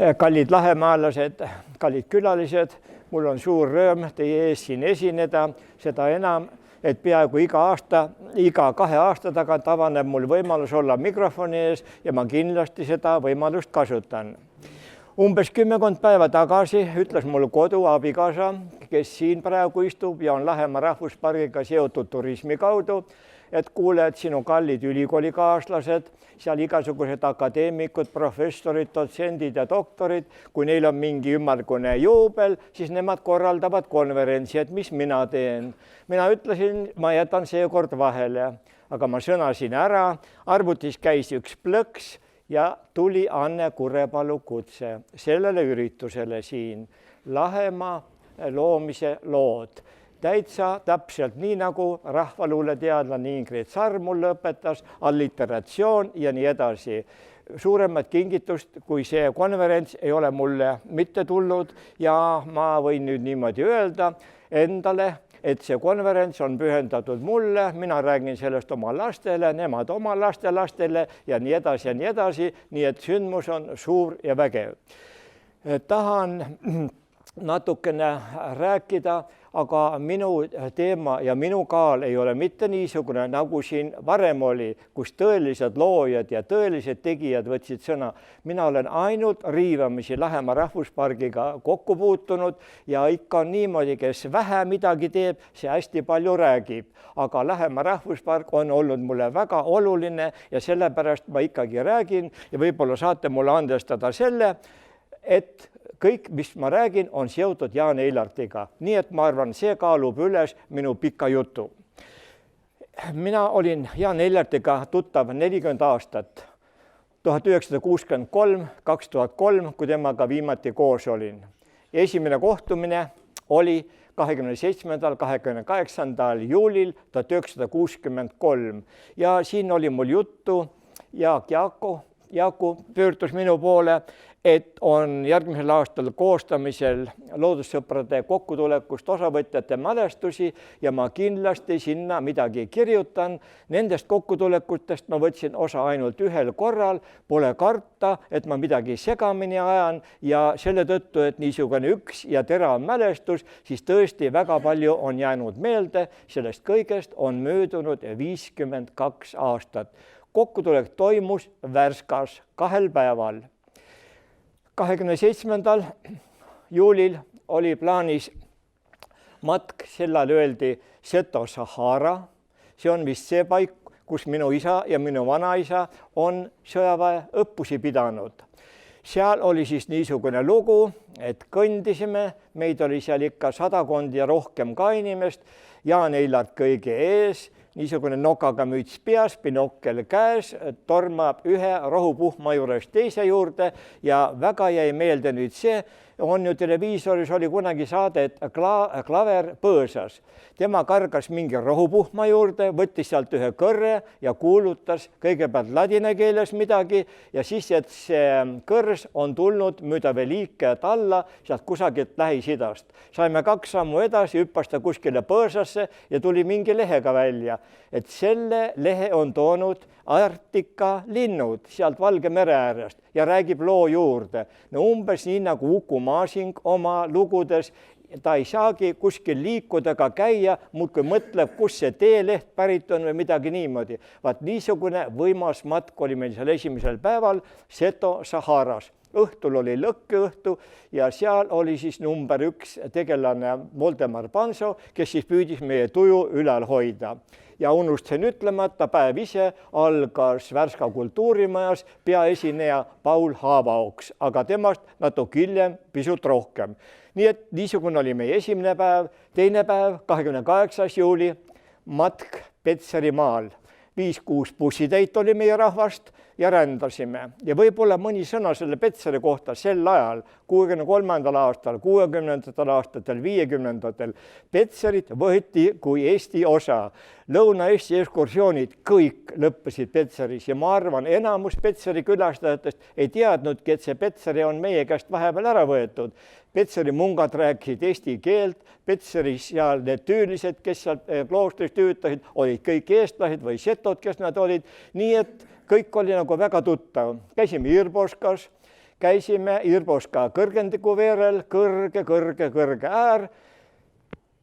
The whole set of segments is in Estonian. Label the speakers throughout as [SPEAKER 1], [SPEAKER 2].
[SPEAKER 1] Kallid lahemaalased, kallid külalised, mul on suur rõõm teie ees siin esineda, seda enam, et peaaegu iga 2 aasta tagant avaneb mul võimalus olla mikrofoni ees ja ma kindlasti seda võimalust kasutan. Umbes 10 päeva tagasi ütles mul kodu abikaasa, kes siin praegu istub ja on Lahemaa rahvuspargiga seotud turismi kaudu, et kuule, et sinu kallid ülikoolikaaslased, seal igasugused akadeemikud, professorid, dotsendid ja doktorid, kui neil on mingi ümmargune juubel, siis nemad korraldavad konverentsi, et mis mina teen. Mina ütlesin, ma jätan seekord vahele, aga ma sõnasin ära, arvutis käis üks plõks ja tuli Anne Kurepalu kutse sellele üritusele siin, Lahemaa loomise lood. Täitsa täpselt nii, nagu rahvaluuleteadlane Ingrid Sarr mulle õpetas, alliteratsioon ja nii edasi. Suuremat kingitust, kui see konverents ei ole mulle mitte tulnud ja ma võin nüüd niimoodi öelda endale, et see konverents on pühendatud mulle, mina räägin sellest oma lastele, nemad oma lastelastele ja nii edasi ja nii edasi, nii et sündmus on suur ja vägev. Tahan natukene rääkida, aga minu teema ja minu kaal ei ole mitte niisugune, nagu siin varem oli, kus tõelised loojad ja tõelised tegijad võtsid sõna. Mina olen ainult riivamisi Lahemaa rahvuspargiga kokku puutunud ja ikka on niimoodi, kes vähe midagi teeb, see hästi palju räägib. Aga Lahemaa rahvuspark on olnud mulle väga oluline ja sellepärast ma ikkagi räägin ja võib-olla saate mulle andestada selle, et kõik, mis ma räägin, on seotud Jaan Eilartiga. Nii et ma arvan, see kaalub üles minu pika jutu. Mina olin Jaan Eilartiga tuttav 40 aastat, 1963, 2003, kui temaga viimati koos olin. Esimene kohtumine oli 27. 28. juulil 1963 ja siin oli mul juttu Jaaku pöördus minu poole, et on järgmisel aastal koostamisel loodussõprade kokkutulekust osavõtjate mälestusi ja ma kindlasti sinna midagi kirjutan. Nendest kokkutulekutest ma võtsin osa ainult ühel korral, pole karta, et ma midagi segamini ajan ja selle tõttu, et niisugune üks ja terav mälestus, siis tõesti väga palju on jäänud meelde, sellest kõigest on möödunud 52 aastat. Kokkutulek toimus Värskas 2 päeval. 27. juulil oli plaanis matk, sellal öeldi Seto-Sahara. See on vist see paik, kus minu isa ja minu vanaisa on sõjaväeõppusi pidanud. Seal oli siis niisugune lugu, et kõndisime, meid oli seal ikka 100 ja rohkem ka inimest, Jaan Eilart kõige ees, niisugune nokaga müts peas, binokkel käes, tormab ühe rohupuhma juures teise juurde ja väga jäi meelde nüüd see, on ju televiisoris oli kunagi saade, et klaver põõsas. Tema kargas mingi rohupuhma juurde, võttis sealt ühe kõrre ja kuulutas kõigepealt ladina keeles midagi ja siis, et see kõrs on tulnud mööda Veliiket alla, sealt kusagilt Lähis-Idast. Saime 2 sammu edasi, hüppas ta kuskile põõsasse ja tuli mingi lehega välja, et selle lehe on toonud Arktika linnud sealt Valge mere äärest ja räägib loo juurde. No umbes nii nagu Uku Masing oma lugudes, ta ei saagi kuskil liikuda ega käia, muudkui mõtleb, kus see teeleht pärit on või midagi niimoodi. Vaat niisugune võimas matk oli meil seal esimesel päeval Seto-Saharas. Õhtul oli lõkkeõhtu ja seal oli siis number 1 tegelane Voldemar Panso, kes siis püüdis meie tuju ülal hoida. Ja unustasin ütlemata, päev ise algas Värska kultuurimajas peaesineja Paul Haavaoks, aga temast natuke hiljem pisut rohkem. Nii et niisugune oli meie esimene päev, teine päev, 28. juuli, matk Petserimaal. 5-6 bussitäit oli meie rahvast ja rändasime. Ja võib-olla mõni sõna selle Petseri kohta sel ajal, 63. aastal, 60. aastatel, 50. Petserit võeti kui Eesti osa. Lõuna-Eesti ekskursioonid kõik lõppesid Petseris ja ma arvan, enamus Petseri külastajatest ei teadnudki, et see Petseri on meie käest vahepeal ära võetud. Petseri mungad rääkisid eesti keelt, Petseris seal need tüülised, kes seal kloostris töötasid, olid kõik eestlased või setod, kes nad olid, nii et kõik oli nagu väga tuttav. Käisime Irboskas, käisime Irboska kõrgendiku veerel, kõrge äär.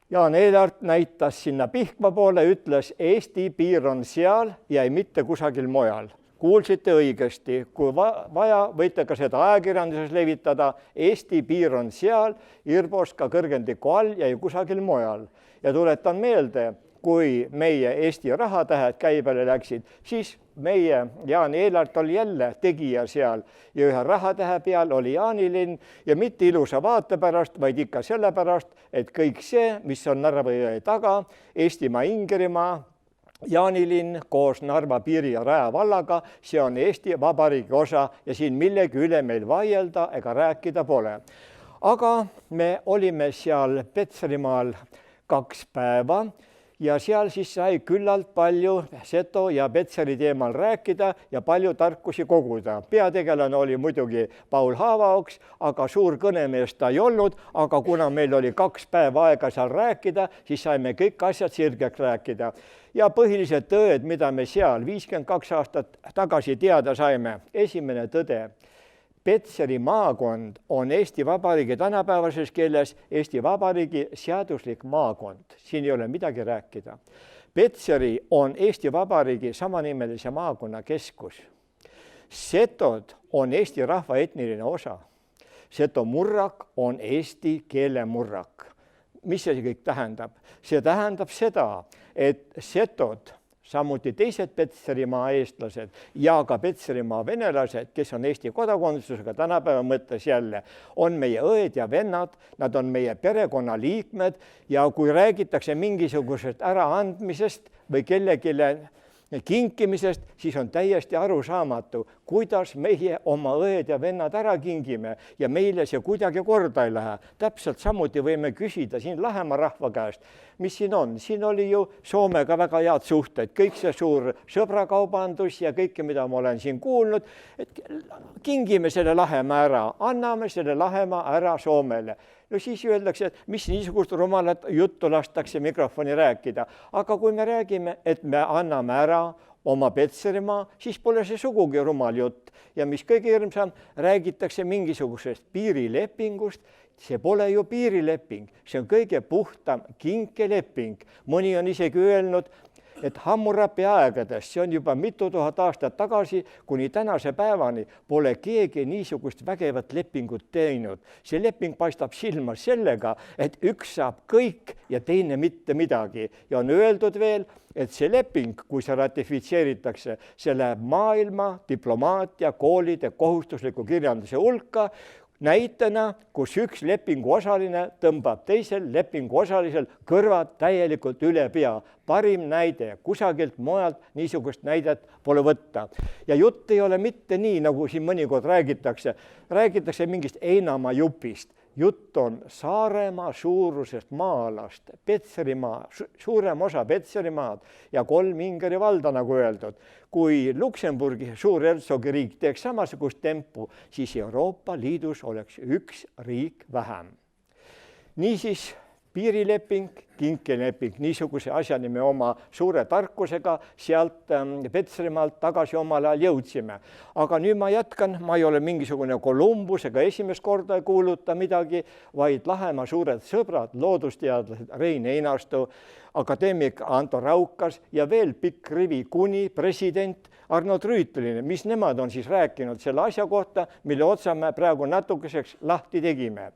[SPEAKER 1] Jaan Eelart näitas sinna Pihkva poole, ütles, Eesti piir on seal ja ei mitte kusagil mujal. Kuulsite õigesti, kui vaja, võite ka seda ajakirjanduses levitada, Eesti piir on seal, Irboska kõrgendiku all ja ei kusagil mujal. Ja tuletan meelde, kui meie Eesti rahatähed käibele läksid, siis meie Jaan Eelart oli jälle tegija seal ja ühe rahatähe peal oli Jaanilinn ja mitte ilusa vaate pärast, vaid ikka sellepärast, et kõik see, mis on Narva jõe taga, Eestimaa, Ingerimaa, Jaanilinn koos Narva piiri ja Rae vallaga, see on Eesti Vabariigi osa ja siin millegi üle meil vaielda ega rääkida pole. Aga me olime seal Petserimaal 2 päeva ja seal siis sai küllalt palju Seto ja Petseri teemal rääkida ja palju tarkusi koguda. Peategelane oli muidugi Paul Haavaoks, aga suur kõnemees ta ei olnud, aga kuna meil oli 2 päeva aega seal rääkida, siis saime kõik asjad sirgeks rääkida. Ja põhilised tõed, mida me seal 52 aastat tagasi teada saime. Esimene tõde. Petseri maakond on Eesti Vabariigi tänapäevases keeles Eesti Vabariigi seaduslik maakond. Siin ei ole midagi rääkida. Petseri on Eesti Vabariigi samanimelise maakonna keskus. Setod on Eesti rahva etniline osa. Seto murrak on eesti keele murrak. Mis see kõik tähendab? See tähendab seda, et setod, samuti teised Petserimaa eestlased ja ka Petserimaa venelased, kes on Eesti kodakondsusega tänapäeva mõttes jälle, on meie õed ja vennad, nad on meie perekonna liikmed ja kui räägitakse mingisugusest äraandmisest või kellelegi kinkimisest, siis on täiesti arusaamatu, kuidas meie oma õed ja vennad ära kingime ja meile see kuidagi korda ei lähe. Täpselt samuti võime küsida siin Lahemaa rahva käest, mis siin on. Siin oli ju Soomega väga head suhted, kõik see suur sõbrakaubandus ja kõike, mida ma olen siin kuulnud, et kingime selle Lahemaa ära, anname selle Lahemaa ära Soomele. No siis öeldakse, et mis niisugust rumalat juttu lastakse mikrofoni rääkida. Aga kui me räägime, et me anname ära oma Petserimaa, siis pole see sugugi rumal jutt. Ja mis kõige hirmsam, räägitakse mingisugusest piirilepingust, see pole ju piirileping, see on kõige puhtam kinkeleping. Mõni on isegi öelnud, et Hammurapi aegades, see on juba mitu tuhat aastat tagasi, kuni tänase päevani pole keegi niisugust vägevat lepingut teinud. See leping paistab silma sellega, et üks saab kõik ja teine mitte midagi. Ja on öeldud veel, et see leping, kui see ratifitseeritakse, see läheb maailma diplomaatia koolide kohustusliku kirjanduse hulka, näitena, kus üks lepingu osaline tõmbab teisel lepingu osalisel kõrvad täielikult üle pea. Parim näide, kusagilt mujalt niisugust näidet pole võtta. Ja jutt ei ole mitte nii, nagu siin mõnikord räägitakse. Räägitakse mingist Einamaa jupist. Jutt on Saaremaa suurusest maalast, Petserimaa, suurem osa Petserimaad ja 3 Ingeri valda, nagu öeldud. Kui Luksemburgi suurhertsogi riik teeks samasugust tempu, siis Euroopa Liidus oleks 1 riik vähem. Niisiis, piirileping, kinkeleping, niisuguse asjani me oma suure tarkusega sealt Petserimaalt tagasi omal ajal jõudsime. Aga nüüd ma jätkan, ma ei ole mingisugune Kolumbus ega esimest korda ei kuuluta midagi, vaid Lahemaa suured sõbrad, loodusteadlased Rein Einastu, akadeemik Anto Raukas ja veel pikk rivi kuni president Arno Trüüteline, mis nemad on siis rääkinud selle asja kohta, mille otsa me praegu natukeseks lahti tegime.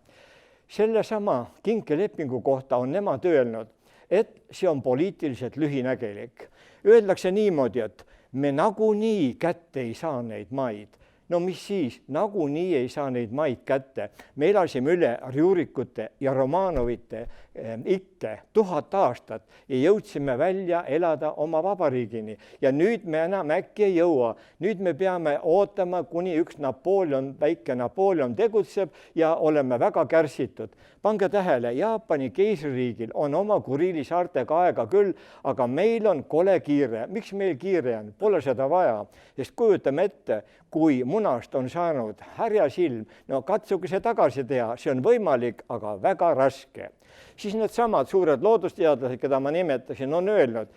[SPEAKER 1] Selle sama kinkelepingu kohta on nemad öelnud, et see on poliitiliselt lühinägelik. Öeldakse niimoodi, et me nagunii kätte ei saa neid maid. No mis siis? Nagunii ei saa neid maid kätte. Me elasime üle Rjurikute ja Romanovite ikke 1000 aastat ja jõudsime välja elada oma vabariigini. Ja nüüd me enam äkki ei jõua. Nüüd me peame ootama, kuni üks Napoleon, väike Napoleon tegutseb ja oleme väga kärsitud. Pange tähele, Jaapani keisririigil on oma Kuriili saartega aega küll, aga meil on kole kiire. Miks meil kiire on? Pole seda vaja. Sest kujutame ette, kui munast on saanud härjasilm, no katsuge see tagasi teha, see on võimalik, aga väga raske. Siis need samad suured loodusteadlased, keda ma nimetasin, on öelnud,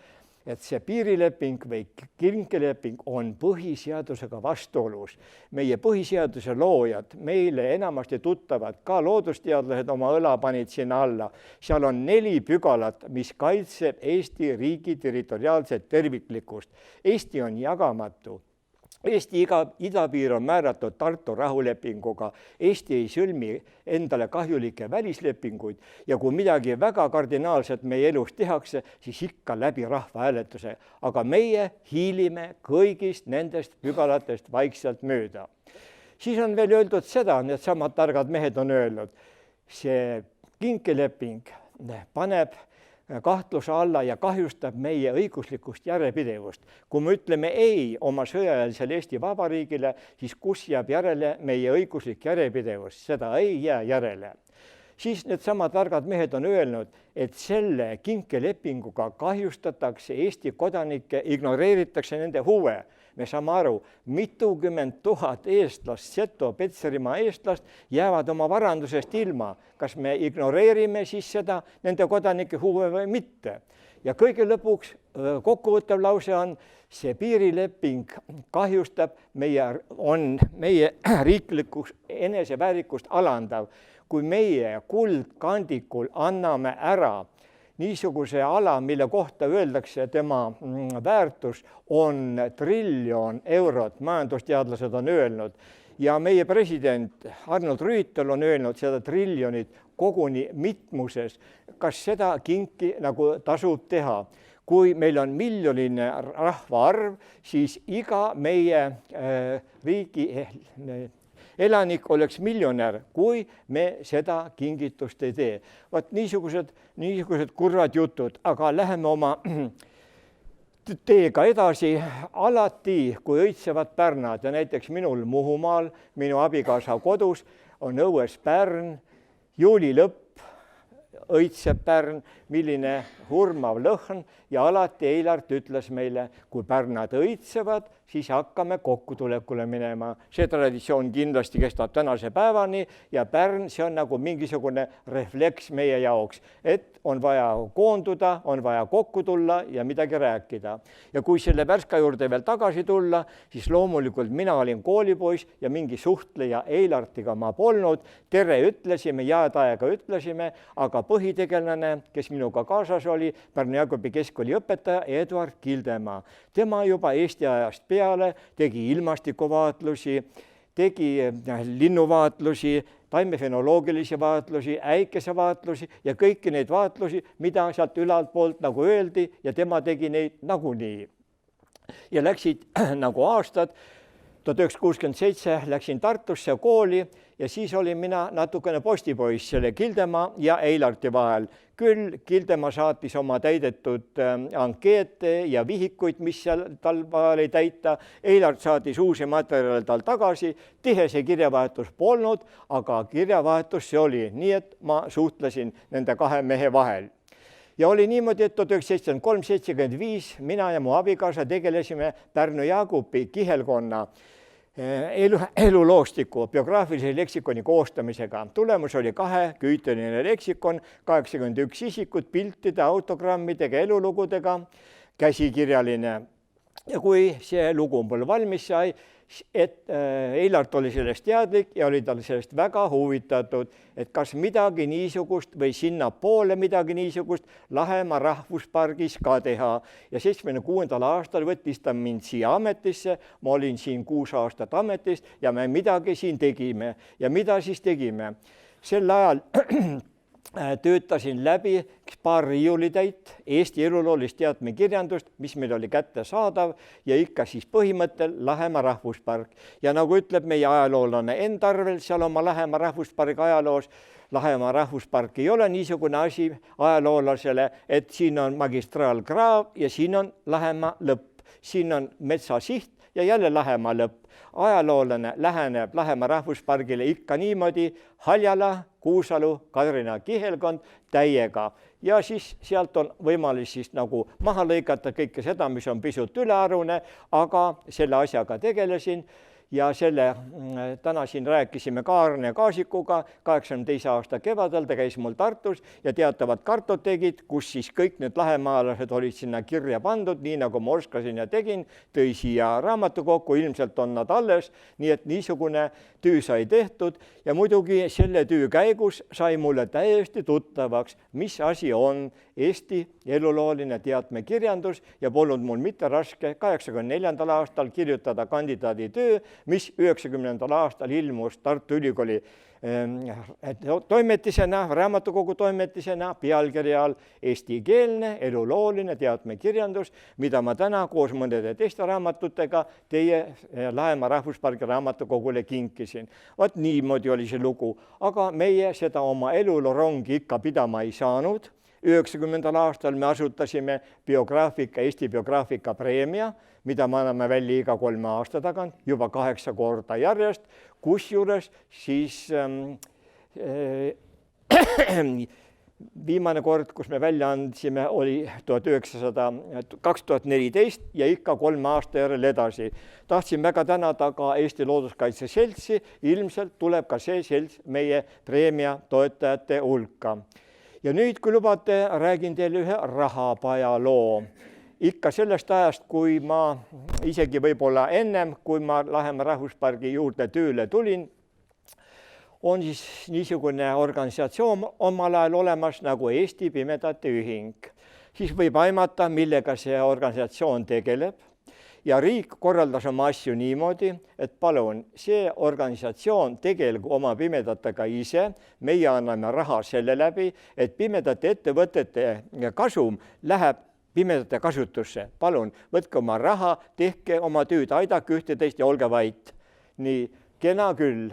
[SPEAKER 1] et see piirileping või kinkeleping on põhiseadusega vastuolus. Meie põhiseaduse loojad, meile enamasti tuttavad, ka loodusteadlased oma õla panid sinna alla. Seal on 4 pügalat, mis kaitseb Eesti riigi territoriaalset terviklikkust. Eesti on jagamatu. Eesti idapiir on määratud Tartu rahulepinguga, Eesti ei sõlmi endale kahjulikke välislepinguid ja kui midagi väga kardinaalset meie elus tehakse, siis ikka läbi rahvahääletuse. Aga meie hiilime kõigist nendest pügalatest vaikselt mööda. Siis on veel öeldud seda, need samad targad mehed on öelnud, see kinkeleping paneb kahtluse alla ja kahjustab meie õiguslikust järjepidevust. Kui me ütleme ei oma sõjaeelsele Eesti Vabariigile, siis kus jääb järele meie õiguslik järjepidevus? Seda ei jää järele. Siis need samad targad mehed on öelnud, et selle kinkelepinguga kahjustatakse Eesti kodanikke, ignoreeritakse nende huve. Me saame aru, mitukümmend tuhat eestlast, Seto, Petserimaa eestlast jäävad oma varandusest ilma. Kas me ignoreerime siis seda nende kodanike huve või mitte? Ja kõige lõpuks kokkuvõttev lause on, see piirileping kahjustab meie riiklikust eneseväärikust alandav. Kui meie kuldkandikul anname ära niisuguse ala, mille kohta öeldakse, tema väärtus on 1 triljon eurot, majandusteadlased on öelnud. Ja meie president Arnold Rüütel on öelnud seda 1 triljonit koguni mitmuses. Kas seda kinki nagu tasub teha? Kui meil on miljoniline rahvaarv, siis iga meie riigi elanik oleks miljonär, kui me seda kingitust ei tee. Vaat niisugused kurvad jutud, aga läheme oma teega edasi. Alati, kui õitsevad pärnad ja näiteks minul Muhumaal, minu abikaasa kodus, on õues pärn, juuli lõpp, õitseb pärn, milline hurmav lõhn ja alati Eilart ütles meile, kui pärnad õitsevad, siis hakkame kokkutulekule minema. See traditsioon kindlasti kestab tänase päevani ja pärn, see on nagu mingisugune refleks meie jaoks, et on vaja koonduda, on vaja kokku tulla ja midagi rääkida. Ja kui selle Värska juurde veel tagasi tulla, siis loomulikult mina olin koolipoiss ja mingi suhtleja Eilartiga ma polnud. Tere ütlesime, jaataega ütlesime, aga põhitegelane, kes minuga kaasas oli, Pärnu Jaagupi keskkooli õpetaja Eduard Kildemaa. Tema juba Eesti ajast peale tegi ilmastikuvaatlusi, tegi linnuvaatlusi, taimefenoloogilisi vaatlusi, äikesevaatlusi ja kõiki neid vaatlusi, mida sealt ülalt poolt nagu öeldi ja tema tegi neid nagunii. Ja läksid nagu aastad, 1967 läksin Tartusse kooli ja siis olin mina natukene postipoiss selle Kildemaa ja Eilarti vahel. Küll Kildemaa saatis oma täidetud ankeete ja vihikuid, mis seal tal oli täita. Eilart saatis uusi materjale tal tagasi. Tihe see kirjavahetus polnud, aga kirjavahetus see oli. Nii et ma suhtlesin nende 2 mehe vahel. Ja oli niimoodi, et 1973-75 mina ja mu abikaasa tegelesime Pärnu Jaagupi kihelkonna eluloostiku biograafilise leksikoni koostamisega. Tulemus oli 2-küüteline leksikon, 81 isikut, piltide, autogrammidega, elulugudega, käsikirjaline. Ja kui see lugu mul valmis sai, et Eilart oli sellest teadlik ja oli tal sellest väga huvitatud, et kas midagi niisugust või sinna poole midagi niisugust Lahemaa rahvuspargis ka teha. Ja 76. aastal võttis ta mind siia ametisse, ma olin siin 6 aastat ametist ja me midagi siin tegime. Ja mida siis tegime? Sel ajal töötasin läbi paar riiulitäit Eesti eluloolist teatmekirjandust, mis meil oli kättesaadav ja ikka siis põhimõttel Lahemaa rahvuspark. Ja nagu ütleb meie ajaloolane Endarvel seal oma Lahemaa rahvuspargi ajaloos, Lahemaa rahvuspark ei ole niisugune asi ajaloolasele, et siin on magistraalkraav ja siin on Lahemaa lõpp. Siin on metsasiht ja jälle Lahemaa lõpp. Ajaloolane läheneb Lahemaa rahvuspargile ikka niimoodi Haljala, Kuusalu, Kadrina kihelkond täiega. Ja siis sealt on võimalik siis nagu maha lõigata kõike seda, mis on pisut ülearune, aga selle asjaga tegelesin. ja selle täna siin rääkisime Kaarne Kaasikuga 82 aasta kevadel, ta käis mul Tartus ja teatavad kartoteegid, kus siis kõik need lahemaalased olid sinna kirja pandud, nii nagu ma oskasin ja tegin, tõi siia raamatukokku, ilmselt on nad alles, nii et niisugune töö sai tehtud ja muidugi selle töö käigus sai mulle täiesti tuttavaks, mis asi on Eesti elulooline teatmekirjandus ja polnud mul mitte raske 84. aastal kirjutada kandidaaditöö, mis 90. aastal ilmus Tartu Ülikooli toimetisena, raamatukogu toimetisena pealkirja all eestikeelne elulooline teatmekirjandus, mida ma täna koos mõnede teiste raamatutega teie Lahemaa Rahvuspargi raamatukogule kinkisin. Vaat niimoodi oli see lugu, aga meie seda oma elulorongi ikka pidama ei saanud. 90. aastal me asutasime Eesti biograafika preemia, mida me anname välja iga 3 aasta tagant, juba 8 korda järjest, kusjuures siis viimane kord, kus me välja andsime, oli 2014 ja ikka 3 aasta järel edasi. Tahtsin väga tänada ka Eesti Looduskaitse Seltsi, ilmselt tuleb ka see selts meie preemia toetajate hulka. Ja nüüd, kui lubate, räägin teile ühe rahapaja loo. Ikka sellest ajast, kui ma isegi võib-olla ennem, kui ma Lahemaa Rahvuspargi juurde tööle tulin, on siis niisugune organisatsioon omal ajal olemas nagu Eesti Pimedate Ühing. Siis võib aimata, millega see organisatsioon tegeleb. Ja riik korraldas oma asju niimoodi, et palun, see organisatsioon tegelgu oma pimedatega ise, meie anname raha selle läbi, et pimedate ettevõtete kasum läheb pimedate kasutusse. Palun, võtke oma raha, tehke oma tööd, aidake ühteteist ja olge vait. Nii, kena küll.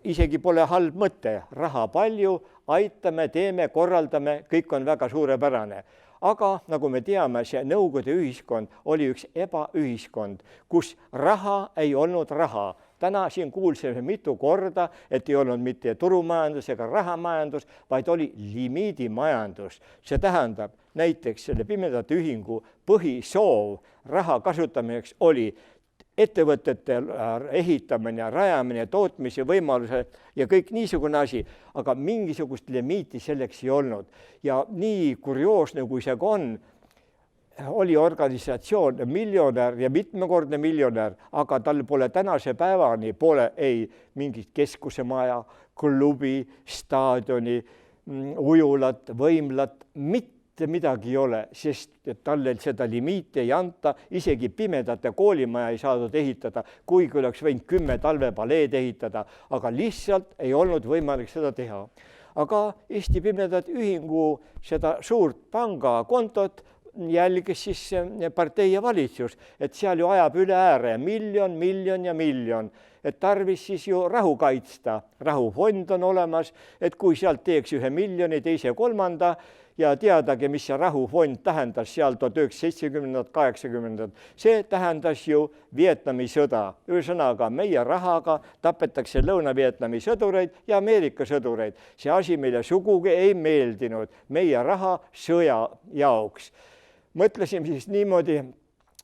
[SPEAKER 1] Isegi pole halb mõte, raha palju, aitame, teeme, korraldame, kõik on väga suurepärane. Aga nagu me teame, see Nõukogude ühiskond oli üks ebaühiskond, kus raha ei olnud raha. Täna siin kuulsime mitu korda, et ei olnud mitte turumajandus ega rahamajandus, vaid oli limiidimajandus. See tähendab, näiteks selle Pimedate Ühingu põhisoov raha kasutamiseks oli ettevõtete ehitamine, rajamine, tootmise võimaluse ja kõik niisugune asi, aga mingisugust limiiti selleks ei olnud. Ja nii kurioosne, kui see on, oli organisatsioon miljonär ja mitmekordne miljonär, aga tal pole tänase päevani ei mingit keskusemaja, klubi, staadioni, ujulat, võimlat, mitte midagi ei ole, sest talle seda limiiti ei anta, isegi pimedate koolimaja ei saadud ehitada, kuigi oleks võinud 10 talvepaleed ehitada, aga lihtsalt ei olnud võimalik seda teha. Aga Eesti Pimedate Ühingu seda suurt pangakontot jälgis siis partei ja valitsus, et seal ju ajab üle ääre miljon, et tarvis siis ju rahu kaitsta. Rahufond on olemas, et kui sealt teeks 1 miljoni, 2, 3 ja teadagi, mis see rahufond tähendas seal 1970, 80. See tähendas ju Vietnami sõda. Ühesõnaga, meie rahaga tapetakse Lõuna-Vietnami sõdureid ja Ameerika sõdureid. See asi meile sugugi ei meeldinud, meie raha sõja jaoks. Mõtlesime siis niimoodi,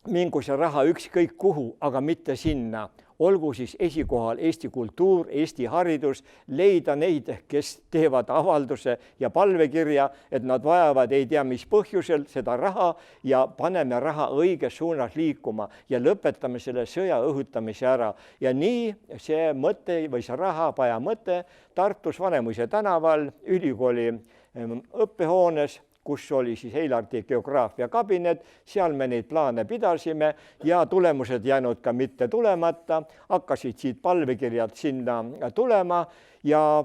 [SPEAKER 1] mingu see raha ükskõik kuhu, aga mitte sinna. Olgu siis esikohal Eesti kultuur, Eesti haridus, leida neid, kes teevad avalduse ja palvekirja, et nad vajavad ei tea mis põhjusel seda raha ja paneme raha õiges suunas liikuma ja lõpetame selle sõja õhutamise ära. Ja nii see mõte või see rahapaja mõte Tartus Vanemuise tänaval ülikooli õppehoones, kus oli siis Heilarti geograafia kabinet, seal me neid plaane pidasime ja tulemused jäänud ka mitte tulemata, hakkasid siit palvekirjad sinna tulema ja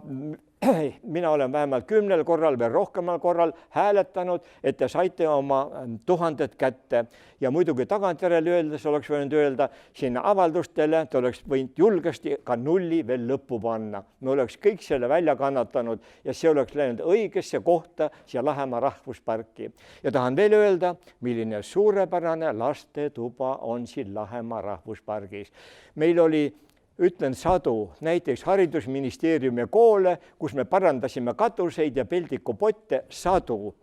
[SPEAKER 1] mina olen vähemalt 10 korral või rohkemal korral hääletanud, et te saite oma 1000 kätte ja muidugi tagantjärele öeldes oleks võinud öelda sinna avaldustele, te oleks võinud julgesti ka 0 veel lõppu panna. Me oleks kõik selle välja kannatanud ja see oleks läinud õigesse kohta siia Lahemaa Rahvusparki. Ja tahan veel öelda, milline suurepärane lastetuba on siin Lahemaa Rahvuspargis. Meil oli ütlen sadu, näiteks haridusministeeriumi koole, kus me parandasime katuseid ja peldikupotte sadu.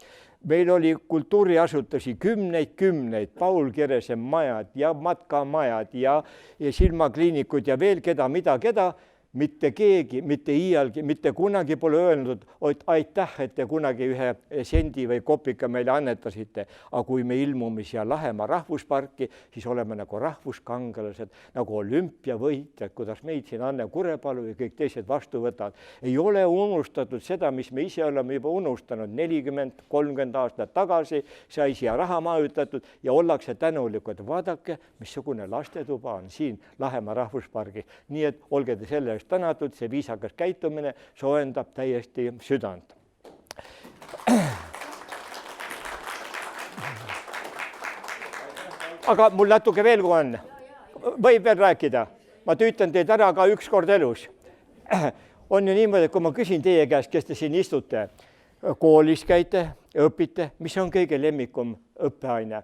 [SPEAKER 1] meil oli kultuuriasutusi kümneid, Paul Kerese majad ja matkamajad ja silmakliinikud ja veel keda, mitte keegi, mitte iialgi, mitte kunagi pole öelnud, et aitäh, et te kunagi ühe sendi või kopika meile annetasite. Aga kui me ilmume siia Lahemaa rahvusparki, siis oleme nagu rahvuskangelased, nagu olümpiavõitjad, kuidas meid siin Anne Kurepalu ja kõik teised vastu võtavad. Ei ole unustatud seda, mis me ise oleme juba unustanud 40-30 aastat tagasi, sai siia raha majutatud ja ollakse tänulikud. Vaadake, missugune lastetuba on siin Lahemaa rahvuspargis. Nii et olge te selle tänatud, see viisakas käitumine soojendab täiesti südant. Aga mul natuke veel kui on. Võib veel rääkida. Ma tüütan teid ära ka üks kord elus. On ju niimoodi, et kui ma küsin teie käest, kes te siin istute, koolis käite, õpite, mis on kõige lemmikum õppeaine?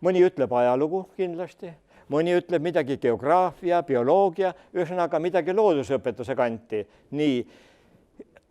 [SPEAKER 1] Mõni ütleb ajalugu kindlasti. Mõni ütleb midagi geograafia, bioloogia, ühesõnaga midagi loodusõpetuse kanti. Nii,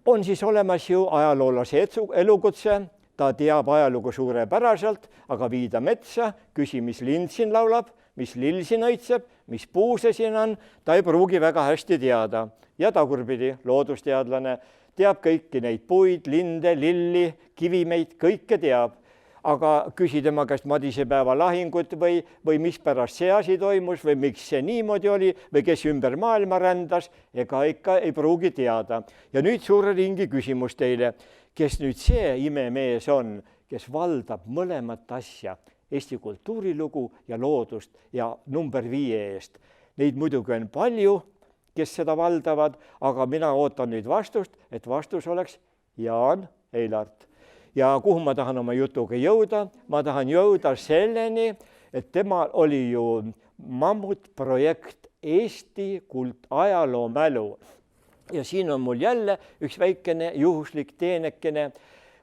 [SPEAKER 1] on siis olemas ju ajaloolase elukutse, ta teab ajalugu suurepäraselt, aga viida metsa, küsi, mis lind siin laulab, mis lill siin õitseb, mis puu see siin on, ta ei pruugi väga hästi teada. Ja tagurpidi, loodusteadlane teab kõiki neid puid, linde, lilli, kivimeid, kõike teab. Aga küsi tema käest Madisepäeva lahingut või mispärast see asi toimus või miks see niimoodi oli või kes ümber maailma rändas, ega ikka ei pruugi teada. Ja nüüd suure ringi küsimus teile, kes nüüd see imemees on, kes valdab mõlemat asja, Eesti kultuurilugu ja loodust ja number 5 eest. Neid muidugi on palju, kes seda valdavad, aga mina ootan nüüd vastust, et vastus oleks Jaan Eilart. Ja kuhu ma tahan oma jutuga jõuda? Ma tahan jõuda selleni, et tema oli ju mammutprojekt Eesti ajaloomälu. Ja siin on mul jälle üks väikene juhuslik teenekene.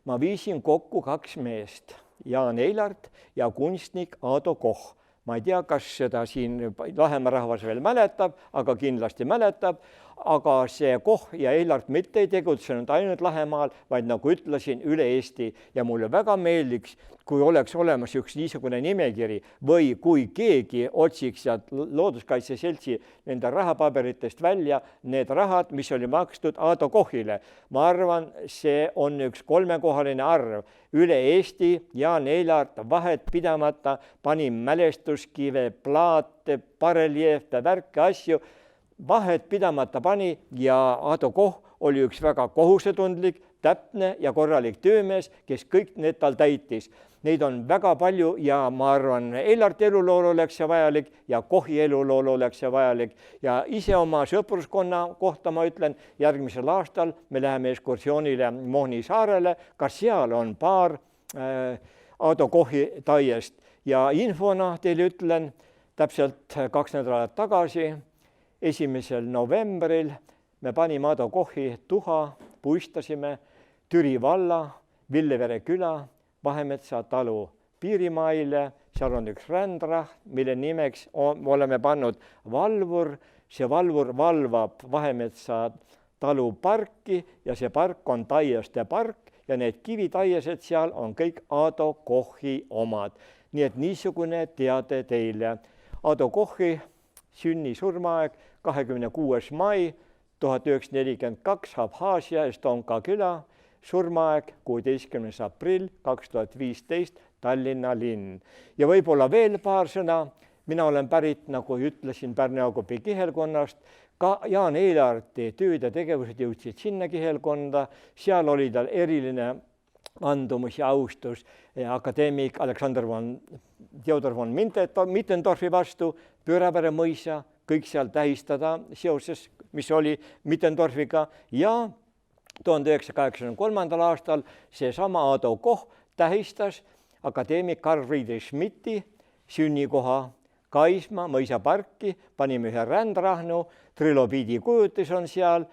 [SPEAKER 1] Ma viisin kokku 2 meest, Jaan Eilart ja kunstnik Aado Koch. Ma ei tea, kas seda siin Lahemaa rahvas veel mäletab, aga kindlasti mäletab. Aga see Koch ja Eilart mitte ei tegutsenud ainult Lahemaal, vaid nagu ütlesin, üle Eesti. Ja mulle väga meeldiks, kui oleks olemas üks niisugune nimekiri või kui keegi otsiks sealt Looduskaitse Seltsi nende rahapaberitest välja need rahad, mis oli makstud Aado Kochile. Ma arvan, see on üks 3-kohaline arv. Üle Eesti Jaan Eilart vahet pidamata pani mälestuskive, plaate, bareljeefe, värke, asju, vahet pidamata pani ja Aado Koch oli üks väga kohusetundlik, täpne ja korralik töömees, kes kõik need tal täitis. Neid on väga palju ja ma arvan, Eilarti elulool oleks see vajalik ja Kochi elulool oleks see vajalik. Ja ise oma sõpruskonna kohta ma ütlen, järgmisel aastal me läheme ekskursioonile Mohni saarele, ka seal on paar Aado Kochi taiest. Ja infona teile ütlen, täpselt 2 nädalat tagasi, 1. novembril me panime Aado Kochi tuha, puistasime Türi valla, Villevere küla, Vahemetsa talu piirimaile, seal on üks rändraht, mille nimeks oleme pannud valvur, see valvur valvab Vahemetsa talu parki ja see park on taieste park ja need kivitaiesed seal on kõik Aado Kochi omad. Nii et niisugune teade teile. Aado Kochi sünni-surmaaeg 26. mai 1942 Abhaasia Estonka küla, surmaaeg 16. aprill 2015 Tallinna linn. Ja võib-olla veel paar sõna, mina olen pärit, nagu ütlesin, Pärnu-Jaagupi kihelkonnast, ka Jaan Eilarti tööd ja tegevused jõudsid sinna kihelkonda, seal oli tal eriline andumus ja austus akadeemik Theodor von Mittendorfi vastu, Pööravere mõisa, kõik seal tähistada seoses, mis oli Mittendorfiga ja 1983. aastal seesama Aado Koch tähistas akadeemik Karl Friedrich Schmidti sünnikoha Kaisma mõisaparki, panime ühe rändrahnu, trilobiidi kujutis on seal,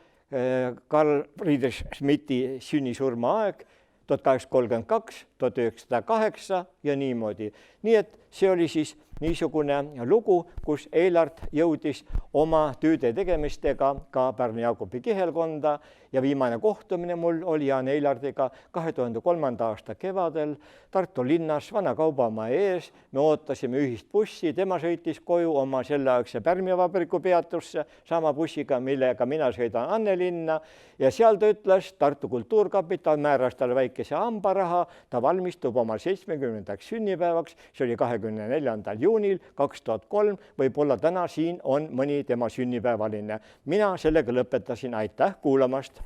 [SPEAKER 1] Karl Friedrich Schmidti sünnisurmaaeg 1832, 1908 ja niimoodi. Nii et see oli siis niisugune lugu, kus Eilart jõudis oma tööde tegemistega ka Pärnu Jaakobi kihelkonda ja viimane kohtumine mul oli Jaan Eilardiga 2003. aasta kevadel Tartu linnas Vana Kaubamaja ees. Me ootasime ühist bussi, tema sõitis koju oma selleaegse Pärmivabriku peatusse sama bussiga, millega mina sõidan Annelinna ja seal ta ütles, Tartu Kultuurkapital määras talle väikese hambaraha, ta valmistub oma 70. sünnipäevaks, see oli 24. juunil 2003, võib-olla täna siin on mõni tema sünnipäevaline. Mina sellega lõpetasin, aitäh kuulamast!